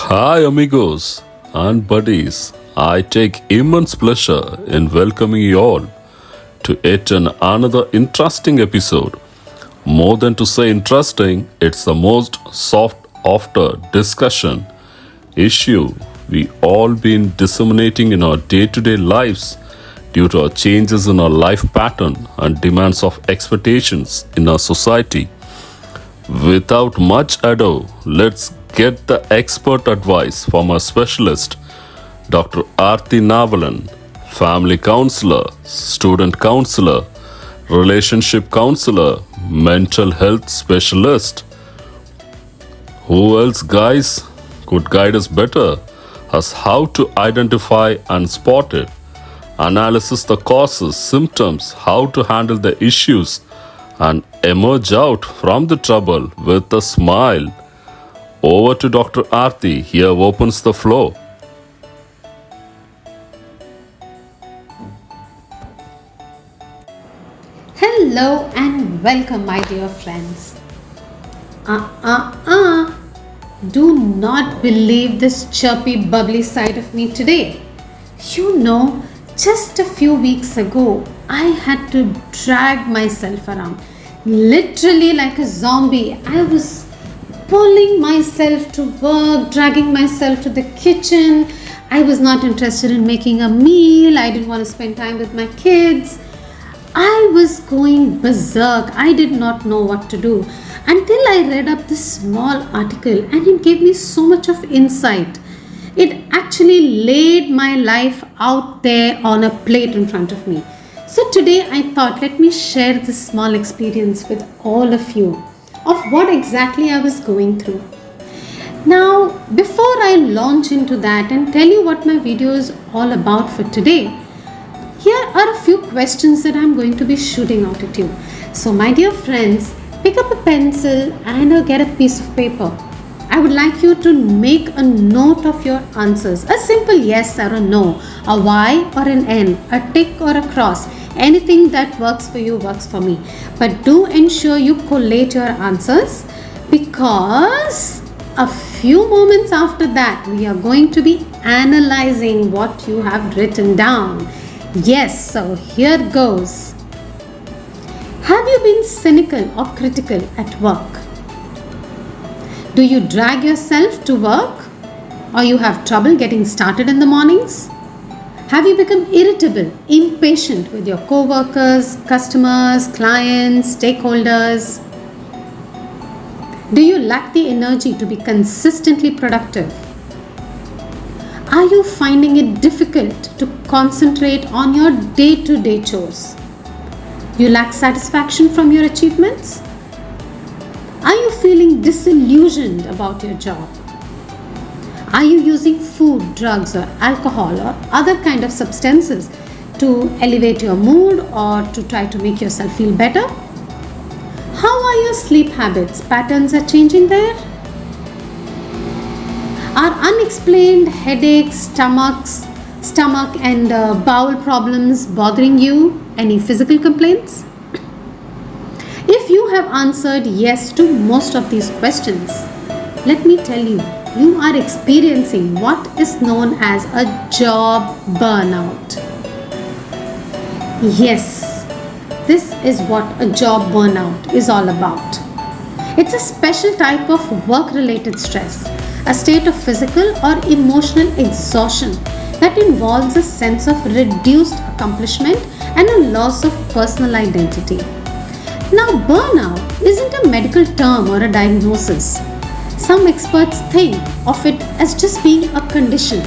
Hi, amigos and buddies. I take immense pleasure in welcoming you all to yet another interesting episode. More than to say interesting, it's the most sought after discussion issue we all been disseminating in our day-to-day lives due to our changes in our life pattern and demands of expectations in our society. Without much ado, let's get the expert advice from our specialist, Dr. Aarti Navalan, family counselor, student counselor, relationship counselor, mental health specialist. Who else, guys, could guide us better as how to identify and spot it, analysis the causes, symptoms, how to handle the issues, and emerge out from the trouble with a smile. Over to Dr. Aarti. Here opens the floor. Hello and welcome, my dear friends. Uh uh uh. Do not believe this chirpy, bubbly side of me today. Just a few weeks ago, I had to drag myself around. Literally like a zombie. I was pulling myself to work, dragging myself to the kitchen. I was not interested in making a meal. I didn't want to spend time with my kids. I was going berserk. I did not know what to do until I read up this small article and it gave me so much of insight. It actually laid my life out there on a plate in front of me. So today I thought, let me share this small experience with all of you of what exactly I was going through. Now, before I launch into that and tell you what my video is all about for today, here are a few questions that I'm going to be shooting out at you. So, my dear friends, pick up a pencil and get a piece of paper. I would like you to make a note of your answers. A simple yes or a no, a Y or an N, a tick or a cross. Anything that works for you works for me. But do ensure you collate your answers, because a few moments after that, we are going to be analyzing what you have written down. Yes, so here goes. Have you been cynical or critical at work? Do you drag yourself to work, or you have trouble getting started in the mornings? Have you become irritable, impatient with your co-workers, customers, clients, stakeholders? Do you lack the energy to be consistently productive? Are you finding it difficult to concentrate on your day-to-day chores? You lack satisfaction from your achievements? Are you feeling disillusioned about your job? Are you using food, drugs, or alcohol or other kind of substances to elevate your mood or to try to make yourself feel better? How are your sleep habits? Patterns are changing there? Are unexplained headaches, stomach and bowel problems bothering you? Any physical complaints? If you have answered yes to most of these questions, let me tell you, you are experiencing what is known as a job burnout. Yes, this is what a job burnout is all about. It's a special type of work-related stress, a state of physical or emotional exhaustion that involves a sense of reduced accomplishment and a loss of personal identity. Now, burnout isn't a medical term or a diagnosis. Some experts think of it as just being a condition.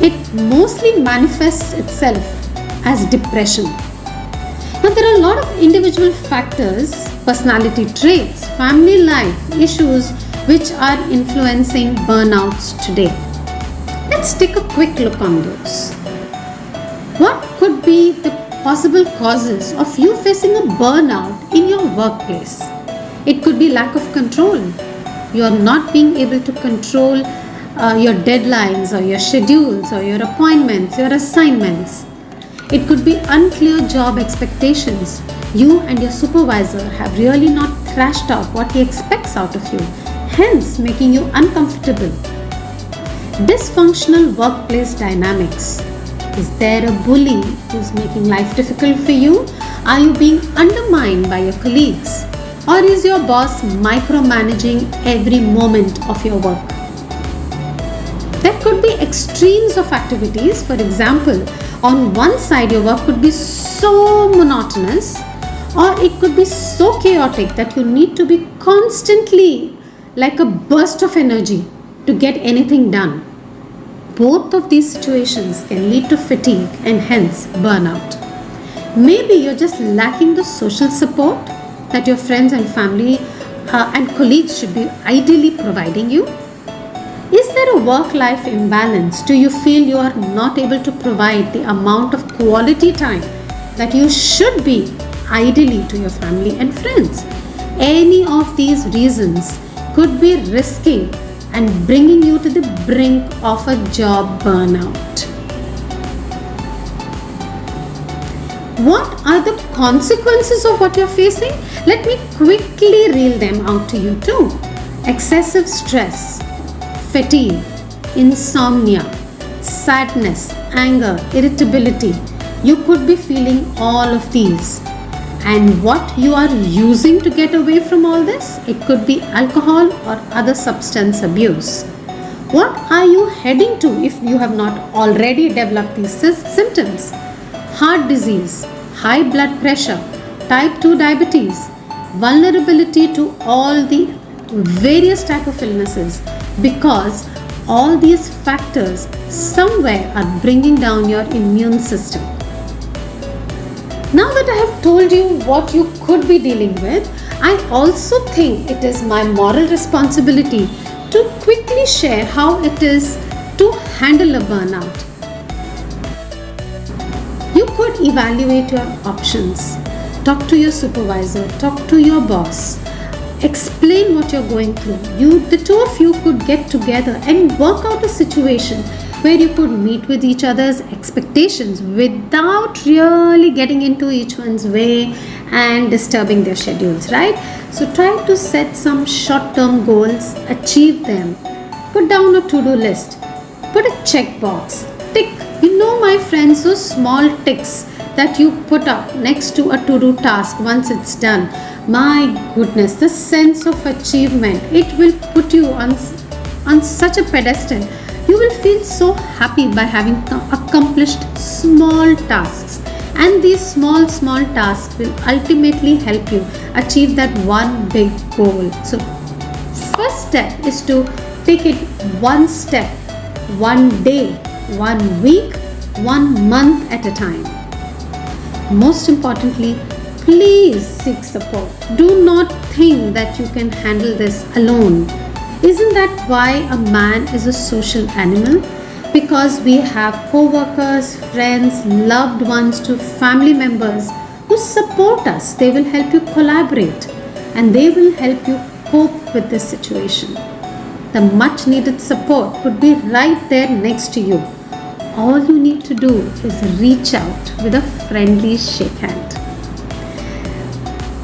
It mostly manifests itself as depression. Now, there are a lot of individual factors, personality traits, family life issues which are influencing burnouts today. Let's take a quick look on those. What could be the possible causes of you facing a burnout in your workplace? It could be lack of control. You are not being able to control your deadlines or your schedules or your appointments, your assignments. It could be unclear job expectations. You and your supervisor have really not thrashed out what he expects out of you. hence making you uncomfortable. Dysfunctional workplace dynamics. Is there a bully who's making life difficult for you? Are you being undermined by your colleagues? Or is your boss micromanaging every moment of your work? There could be extremes of activities. For example, on one side your work could be so monotonous, or it could be so chaotic that you need to be constantly like a burst of energy to get anything done. Both of these situations can lead to fatigue and hence burnout. Maybe you're just lacking the social support that your friends and family and colleagues should be ideally providing you. Is there a work-life imbalance? Do you feel you are not able to provide the amount of quality time that you should be ideally to your family and friends? Any of these reasons could be risking and bringing you to the brink of a job burnout. What are the consequences of what you're facing? Let me quickly reel them out to you too. Excessive stress, fatigue, insomnia, sadness, anger, irritability. You could be feeling all of these. And what you are using to get away from all this? It could be alcohol or other substance abuse. What are you heading to if you have not already developed these symptoms? Heart disease, high blood pressure, type 2 diabetes, vulnerability to all the various type of illnesses, because all these factors somewhere are bringing down your immune system. Now that I have told you what you could be dealing with, I also think it is my moral responsibility to quickly share how it is to handle a burnout. You could evaluate your options, talk to your supervisor, talk to your boss, explain what you're going through. The two of you could get together and work out a situation where you could meet with each other's expectations without really getting into each one's way and disturbing their schedules, right? So try to set some short-term goals, achieve them, put down a to-do list, put a checkbox, tick. You know, my friends, those small ticks that you put up next to a to-do task once it's done, my goodness, the sense of achievement, it will put you on such a pedestal. You will feel so happy by having accomplished small tasks, and these small tasks will ultimately help you achieve that one big goal. So first step is to take it one step, one day, 1 week, 1 month at a time. Most importantly, please seek support. Do not think that you can handle this alone. Isn't that why a man is a social animal? Because we have co-workers, friends, loved ones to family members who support us. They will help you collaborate and they will help you cope with this situation. The much needed support could be right there next to you. All you need to do is reach out with a friendly shake hand.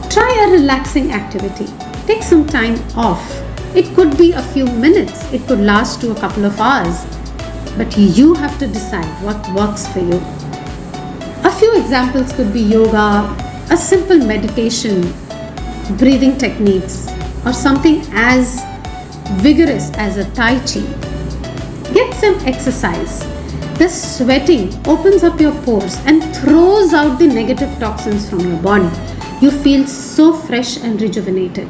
Try a relaxing activity. Take some time off. It could be a few minutes. It could last to a couple of hours. But you have to decide what works for you. A few examples could be yoga, a simple meditation, breathing techniques, or something as vigorous as a Tai Chi. Get some exercise. The sweating opens up your pores and throws out the negative toxins from your body. You feel so fresh and rejuvenated.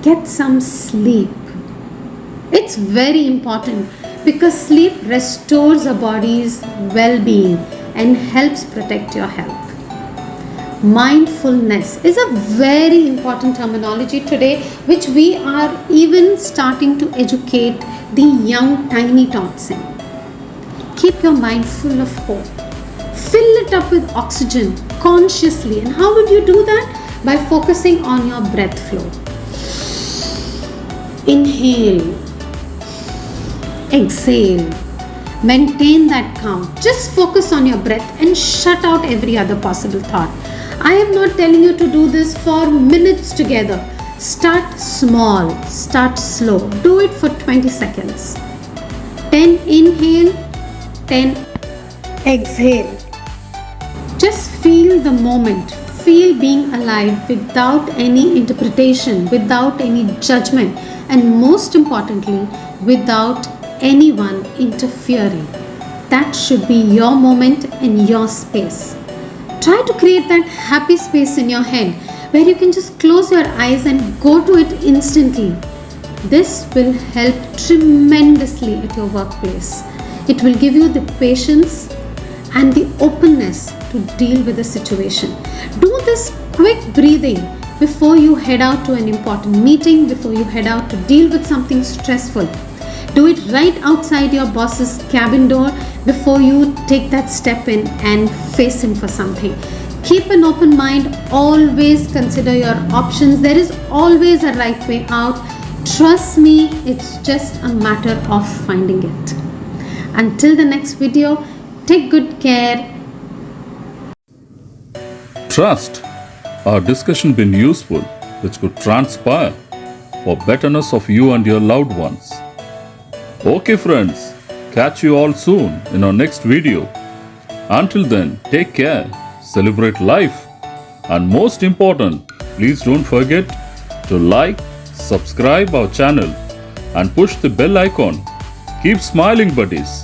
Get some sleep. It's very important because sleep restores a body's well-being and helps protect your health. Mindfulness is a very important terminology today, which we are even starting to educate the young tiny tots in. Keep your mind full of hope. Fill it up with oxygen consciously. And how would you do that? By focusing on your breath flow. Inhale. Exhale. Maintain that calm. Just focus on your breath and shut out every other possible thought. I am not telling you to do this for minutes together. Start small, start slow. Do it for 20 seconds. 10 inhale, 10 exhale. Just feel the moment. Feel being alive without any interpretation, without any judgment, and most importantly, without anyone interfering. That should be your moment and your space. Try to create that happy space in your head where you can just close your eyes and go to it instantly. This will help tremendously at your workplace. It will give you the patience and the openness to deal with the situation. Do this quick breathing before you head out to an important meeting, before you head out to deal with something stressful. Do it right outside your boss's cabin door before you take that step in and face him for something. Keep an open mind, always consider your options. There is always a right way out. Trust me, it's just a matter of finding it. Until the next video, take good care. Trust. Our discussion been useful, which could transpire for betterness of you and your loved ones. Okay friends, catch you all soon in our next video. Until then, take care, celebrate life, and most important, please don't forget to like, subscribe our channel and push the bell icon. Keep smiling buddies.